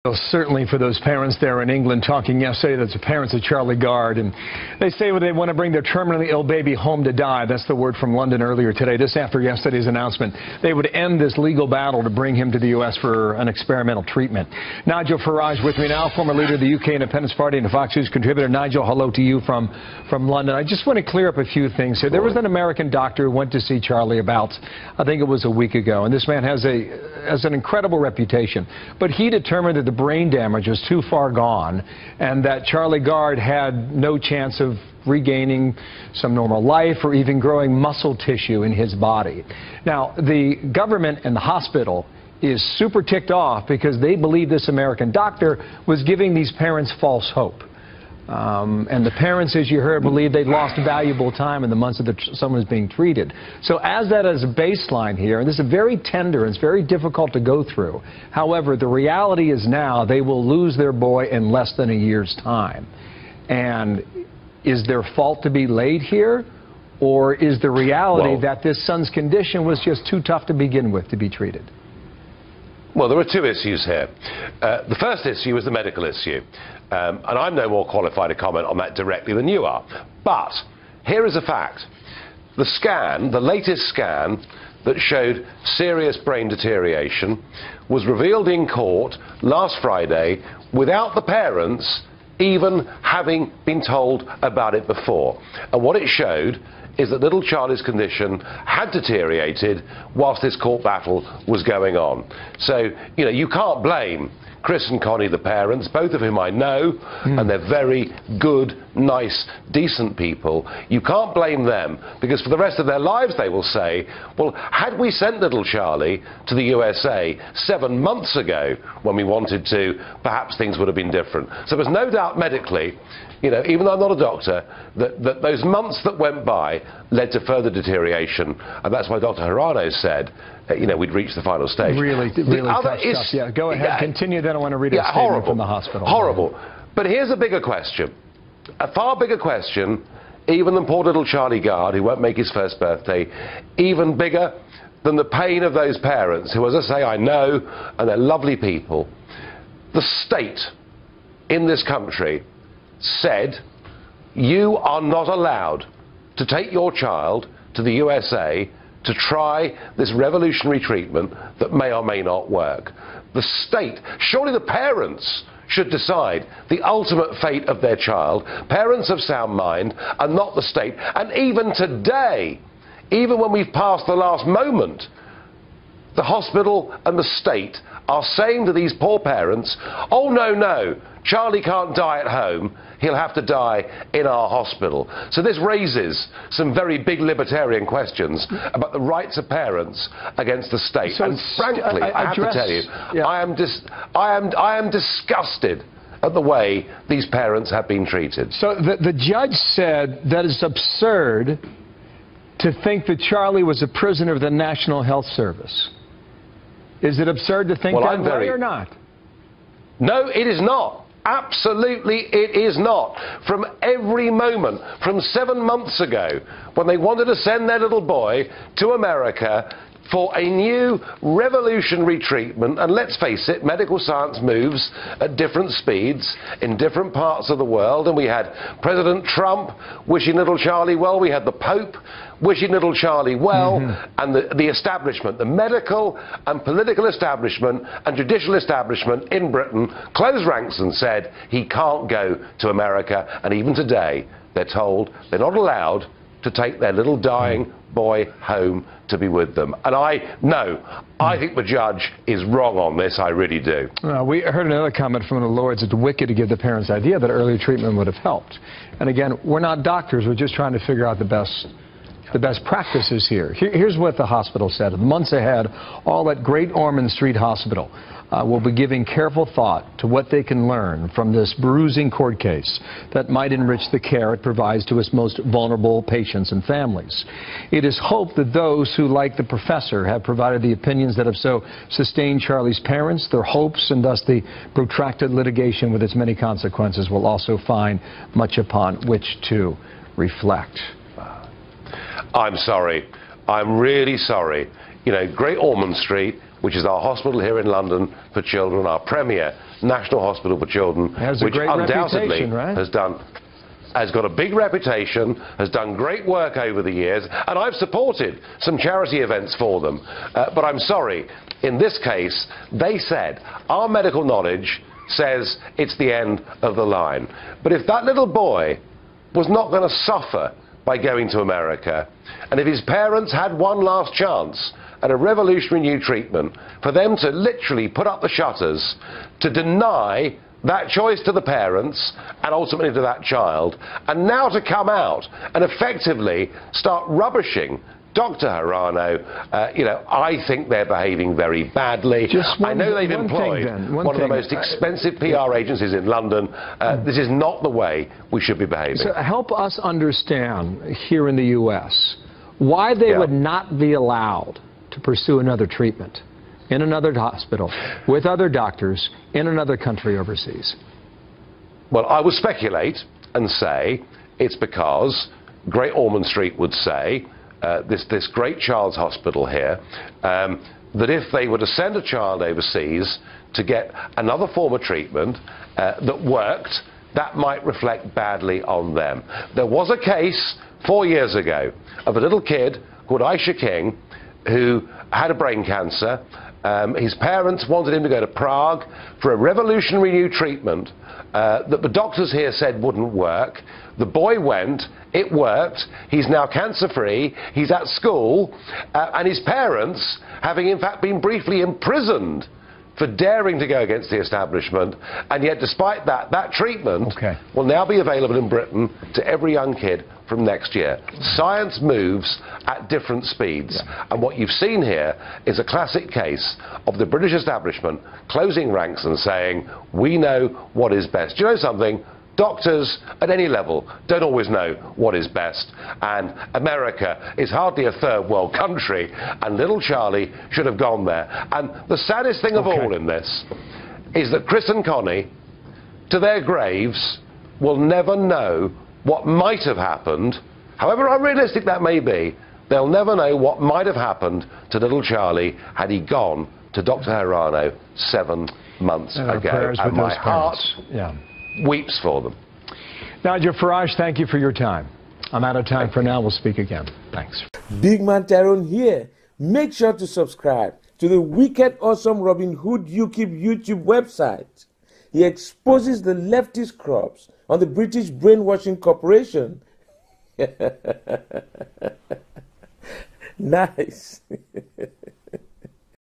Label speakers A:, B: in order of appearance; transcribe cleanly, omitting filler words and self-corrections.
A: Well, certainly for those parents there in England talking yesterday, that's the parents of Charlie Gard, and they say they want to bring their terminally ill baby home to die. That's the word from London earlier today. This after yesterday's announcement. They would end this legal battle to bring him to the U.S. for an experimental treatment. Nigel Farage with me now, former leader of the UK Independence Party and a Fox News contributor. Nigel, hello to you from London. I just want to clear up a few things here. There was an American doctor who went to see Charlie about, I think it was a week ago, and this man has an incredible reputation, but he determined that the brain damage was too far gone and that Charlie Gard had no chance of regaining some normal life or even growing muscle tissue in his body. Now, the government and the hospital is super ticked off because they believe this American doctor was giving these parents false hope. And the parents, as you heard, believe they lost valuable time in the months that someone was being treated. So as that as a baseline here, and this is very tender and it's very difficult to go through. However, the reality is now they will lose their boy in less than a year's time. And is there fault to be laid here? Or is the reality that this son's condition was just too tough to begin with to be treated?
B: Well, there are two issues here. The first issue is the medical issue. And I'm no more qualified to comment on that directly than you are. But here is a fact. The scan, the latest scan that showed serious brain deterioration was revealed in court last Friday without the parents even having been told about it before. And what it showed is that little Charlie's condition had deteriorated whilst this court battle was going on. So, you know, you can't blame Chris and Connie, the parents, both of whom I know, and they're very good, nice, decent people. You can't blame them, because for the rest of their lives they will say, well, had we sent little Charlie to the USA 7 months ago when we wanted to, perhaps things would have been different. So there's no doubt medically, you know, even though I'm not a doctor, that those months that went by led to further deterioration, and that's why Dr. Hirano said, you know, we'd reached the final stage.
A: Really tough stuff. Yeah, go ahead, continue, then I want to read a statement from the hospital.
B: Horrible. But here's a bigger question, a far bigger question, even than poor little Charlie Gard, who won't make his first birthday, even bigger than the pain of those parents, who, as I say, I know, and they're lovely people. The state in this country said, you are not allowed to take your child to the USA to try this revolutionary treatment that may or may not work. The state, surely the parents should decide the ultimate fate of their child, parents of sound mind, and not the state. And even today, even when we've passed the last moment, the hospital and the state are saying to these poor parents, oh, no, no, Charlie can't die at home, he'll have to die in our hospital. So this raises some very big libertarian questions about the rights of parents against the state. So and frankly, I have to tell you, I am disgusted at the way these parents have been treated.
A: So the judge said that it's absurd to think that Charlie was a prisoner of the National Health Service. Is it absurd to think that way or not?
B: No, it is not. Absolutely, it is not. From every moment, from 7 months ago, when they wanted to send their little boy to America for a new revolutionary treatment, and let's face it, medical science moves at different speeds in different parts of the world, and we had President Trump wishing little Charlie well, we had the Pope wishing little Charlie well, and the establishment, the medical and political establishment and judicial establishment in Britain closed ranks and said he can't go to America, and even today they're told they're not allowed to take their little dying boy home to be with them. And I think the judge is wrong on this, I really do.
A: We heard another comment from the Lords. It's wicked to give the parents the idea that early treatment would have helped. And again, we're not doctors, we're just trying to figure out the best practices here. Here's what the hospital said. In the months ahead, all at Great Ormond Street Hospital will be giving careful thought to what they can learn from this bruising court case that might enrich the care it provides to its most vulnerable patients and families. It is hoped that those who, like the professor, have provided the opinions that have so sustained Charlie's parents, their hopes, and thus the protracted litigation with its many consequences will also find much upon which to reflect.
B: I'm sorry. I'm really sorry. You know, Great Ormond Street, which is our hospital here in London for children, our premier National Hospital for Children, which undoubtedly has got a big reputation, has done great work over the years, and I've supported some charity events for them. But I'm sorry, in this case, they said our medical knowledge says it's the end of the line. But if that little boy was not going to suffer by going to America, and if his parents had one last chance at a revolutionary new treatment, for them to literally put up the shutters to deny that choice to the parents and ultimately to that child, and now to come out and effectively start rubbishing Dr. Hirano, I think they're behaving very badly. I know they've employed one of the most expensive PR agencies in London. This is not the way we should be behaving.
A: So help us understand here in the U.S. why they would not be allowed to pursue another treatment in another hospital with other doctors in another country overseas.
B: Well, I would speculate and say it's because Great Ormond Street would say, this great child's hospital here, that if they were to send a child overseas to get another form of treatment that worked, that might reflect badly on them. There was a case 4 years ago of a little kid called Aisha King who had a brain cancer. His parents wanted him to go to Prague for a revolutionary new treatment that the doctors here said wouldn't work. The boy went, it worked, he's now cancer-free, he's at school, and his parents, having in fact been briefly imprisoned for daring to go against the establishment, and yet despite that, that treatment will now be available in Britain to every young kid from next year. Science moves at different speeds, and what you've seen here is a classic case of the British establishment closing ranks and saying, we know what is best. Do you know something? Doctors at any level don't always know what is best, and America is hardly a third world country, and little Charlie should have gone there. And the saddest thing of all in this is that Chris and Connie, to their graves, will never know what might have happened. However unrealistic that may be, they'll never know what might have happened to little Charlie had he gone to Dr. Hirano 7 months ago. And my heart weeps for them.
A: Nigel Farage, thank you for your time. I'm out of time for now. We'll speak again. Thanks.
C: Big Man Tyrone here. Make sure to subscribe to the wicked awesome Robin Hood UKIP YouTube website. He exposes the leftist crops on the British brainwashing corporation. Nice.